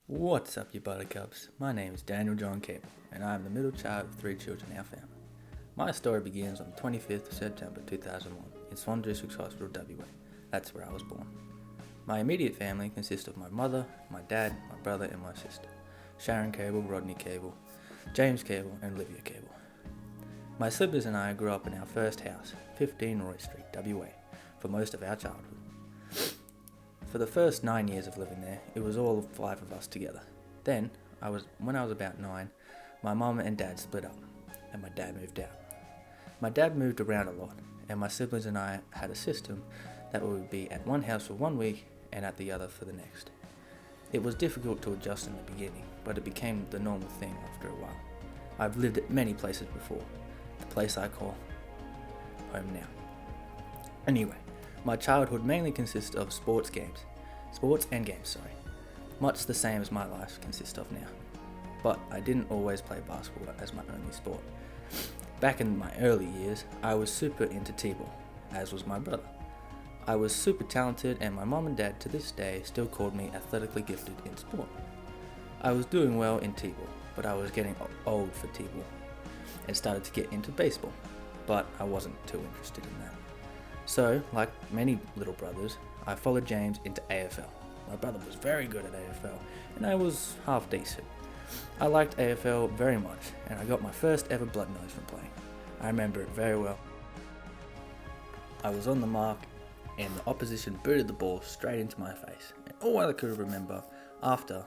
What's up, you buttercups? My name is Daniel John Cable, and I am the middle child of 3 children in our family. My story begins on the 25th of September 2001 in Swan Districts Hospital, WA. That's where I was born. My immediate family consists of my mother, my dad, my brother, and my sister, Sharon Cable, Rodney Cable, James Cable, and Olivia Cable. My siblings and I grew up in our first house, 15 Roy Street, WA, for most of our childhood. For the first 9 years of living there, it was all 5 of us together. Then, when I was about 9, my mum and dad split up, and my dad moved out. My dad moved around a lot, and my siblings and I had a system that we would be at one house for 1 week and at the other for the next. It was difficult to adjust in the beginning, but it became the normal thing after a while. I've lived at many places before, the place I call home now. Anyway, my childhood mainly consists of sports and games, much the same as my life consists of now. But I didn't always play basketball as my only sport. Back in my early years, I was super into t-ball, as was my brother. I was super talented, and my mom and dad to this day still called me athletically gifted in sport. I was doing well in t-ball, but I was getting old for t-ball and started to get into baseball, but I wasn't too interested in that. So, like many little brothers, I followed James into AFL. My brother was very good at AFL, and I was half decent. I liked AFL very much, and I got my first ever blood nose from playing. I remember it very well. I was on the mark, and the opposition booted the ball straight into my face. And all I could remember after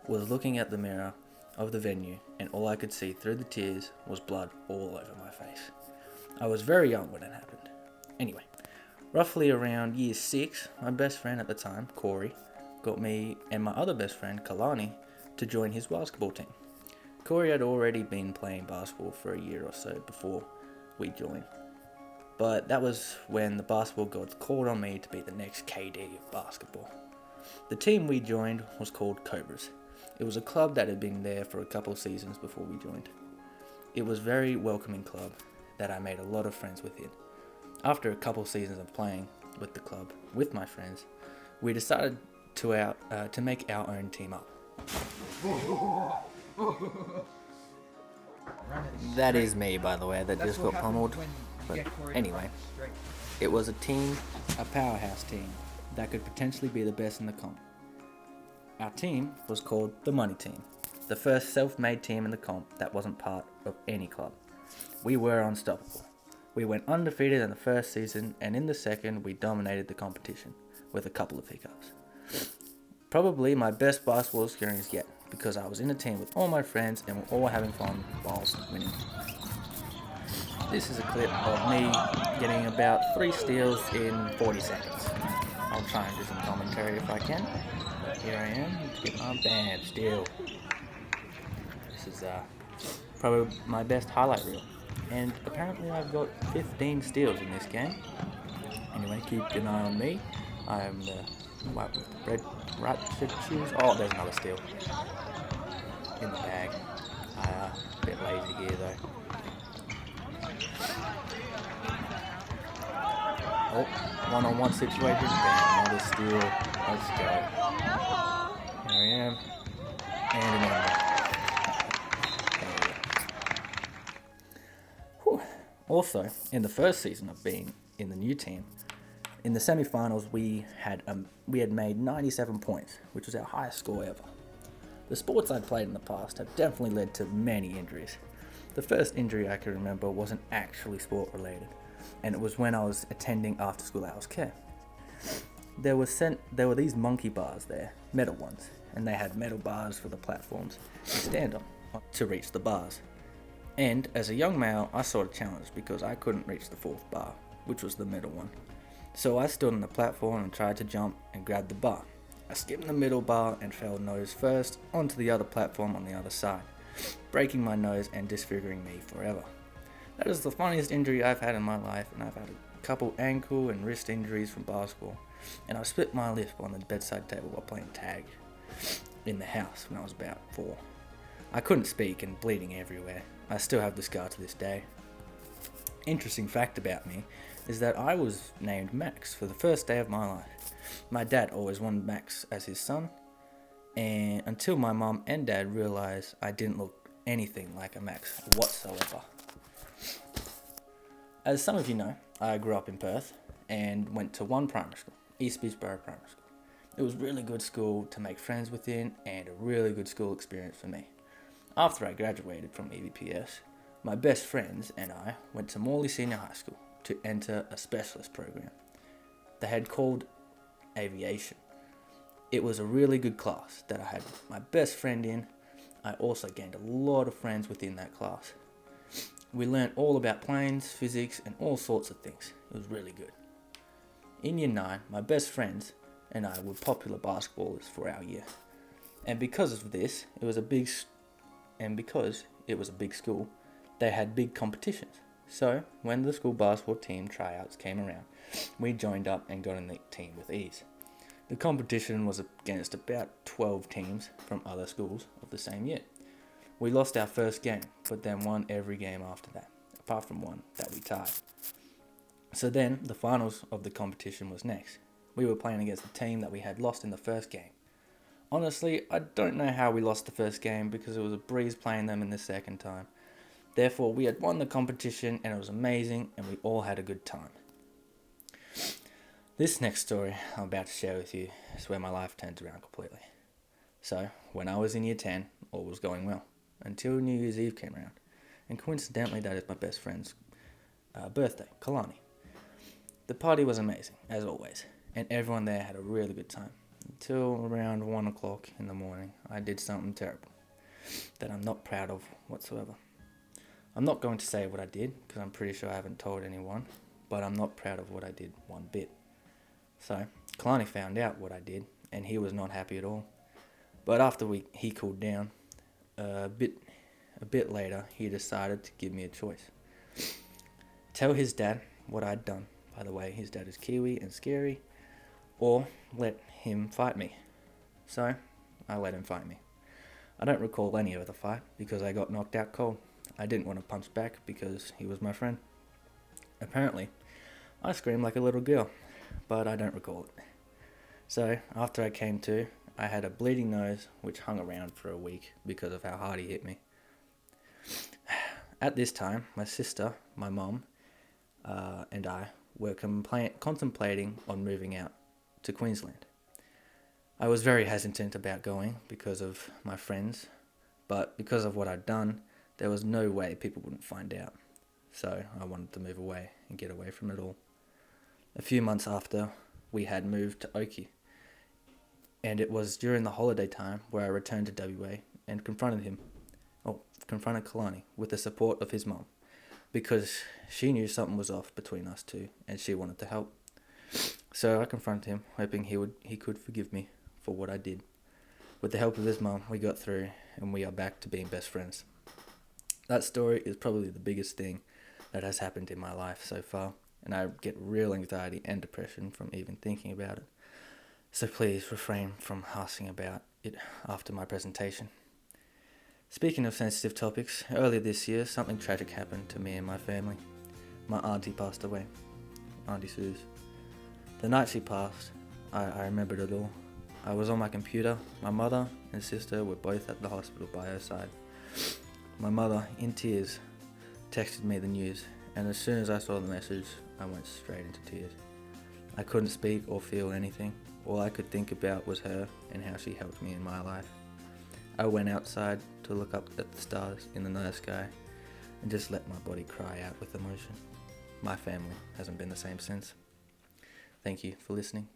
was looking at the mirror of the venue, and all I could see through the tears was blood all over my face. I was very young when it happened. Anyway, roughly around year 6, my best friend at the time, Corey, got me and my other best friend, Kalani, to join his basketball team. Corey had already been playing basketball for a year or so before we joined. But that was when the basketball gods called on me to be the next KD of basketball. The team we joined was called Cobras. It was a club that had been there for a couple of seasons before we joined. It was a very welcoming club that I made a lot of friends within. After a couple of seasons of playing with the club, with my friends, we decided to make our own team up. That is me, by the way, that just got pummeled. But anyway, it was a powerhouse team, that could potentially be the best in the comp. Our team was called the Money Team, the first self-made team in the comp that wasn't part of any club. We were unstoppable. We went undefeated in the first season, and in the second, we dominated the competition, with a couple of hiccups. Probably my best basketball experience yet, because I was in a team with all my friends and we're all having fun whilst winning. This is a clip of me getting about 3 steals in 40 seconds. I'll try and do some commentary if I can. But here I am, getting my bam steal. This is probably my best highlight reel. And apparently I've got 15 steals in this game. Anyway, keep an eye on me. I am the white with the red right shoes. Oh, there's another steal. In the bag. A bit lazy here though. Oh, one-on-one situation. Bam, another steal. Let's go. Here I am. And another. Also, in the first season of being in the new team, in the semi-finals we had made 97 points, which was our highest score ever. The sports I'd played in the past have definitely led to many injuries. The first injury I can remember wasn't actually sport related, and it was when I was attending after school hours care. There were these monkey bars there, metal ones, and they had metal bars for the platforms to stand on to reach the bars. And as a young male, I saw a challenge because I couldn't reach the 4th bar, which was the middle one. So I stood on the platform and tried to jump and grab the bar. I skipped the middle bar and fell nose first onto the other platform on the other side, breaking my nose and disfiguring me forever. That is the funniest injury I've had in my life, and I've had a couple ankle and wrist injuries from basketball, and I split my lip on the bedside table while playing tag in the house when I was about 4. I couldn't speak and bleeding everywhere. I still have the scar to this day. Interesting fact about me is that I was named Max for the first day of my life. My dad always wanted Max as his son, and until my mum and dad realised I didn't look anything like a Max whatsoever. As some of you know, I grew up in Perth and went to one primary school, East Beachborough Primary School. It was a really good school to make friends within and a really good school experience for me. After I graduated from EBPS, my best friends and I went to Morley Senior High School to enter a specialist program they had called Aviation. It was a really good class that I had my best friend in. I also gained a lot of friends within that class. We learnt all about planes, physics, and all sorts of things. It was really good. In year 9, my best friends and I were popular basketballers for our year. And because of this, because it was a big school, they had big competitions. So, when the school basketball team tryouts came around, we joined up and got in the team with ease. The competition was against about 12 teams from other schools of the same year. We lost our first game, but then won every game after that, apart from one that we tied. So then, the finals of the competition was next. We were playing against the team that we had lost in the first game. Honestly, I don't know how we lost the first game because it was a breeze playing them in the second time. Therefore, we had won the competition and it was amazing and we all had a good time. This next story I'm about to share with you is where my life turned around completely. So, when I was in year 10, all was going well, until New Year's Eve came around. And coincidentally, that is my best friend's birthday, Kalani. The party was amazing, as always, and everyone there had a really good time. Until around 1 o'clock in the morning, I did something terrible that I'm not proud of whatsoever. I'm not going to say what I did, because I'm pretty sure I haven't told anyone, but I'm not proud of what I did one bit. So, Kalani found out what I did, and he was not happy at all. But after he cooled down, a bit later, he decided to give me a choice. Tell his dad what I'd done. By the way, his dad is Kiwi and scary, or let him fight me. So, I let him fight me. I don't recall any of the fight because I got knocked out cold. I didn't want to punch back because he was my friend. Apparently, I screamed like a little girl, but I don't recall it. So, after I came to, I had a bleeding nose which hung around for a week because of how hard he hit me. At this time, my sister, my mom, and I were contemplating on moving out to Queensland. I was very hesitant about going because of my friends, but because of what I'd done, there was no way people wouldn't find out. So I wanted to move away and get away from it all. A few months after, we had moved to Oakey, and it was during the holiday time where I returned to WA and confronted Kalani with the support of his mum, because she knew something was off between us two and she wanted to help. So I confronted him, hoping he could forgive me for what I did. With the help of his mum, we got through and we are back to being best friends. That story is probably the biggest thing that has happened in my life so far, and I get real anxiety and depression from even thinking about it. So please refrain from asking about it after my presentation. Speaking of sensitive topics, earlier this year something tragic happened to me and my family. My auntie passed away, Auntie Suze. The night she passed, I remembered it all. I was on my computer, my mother and sister were both at the hospital by her side. My mother, in tears, texted me the news, and as soon as I saw the message, I went straight into tears. I couldn't speak or feel anything. All I could think about was her and how she helped me in my life. I went outside to look up at the stars in the night sky and just let my body cry out with emotion. My family hasn't been the same since. Thank you for listening.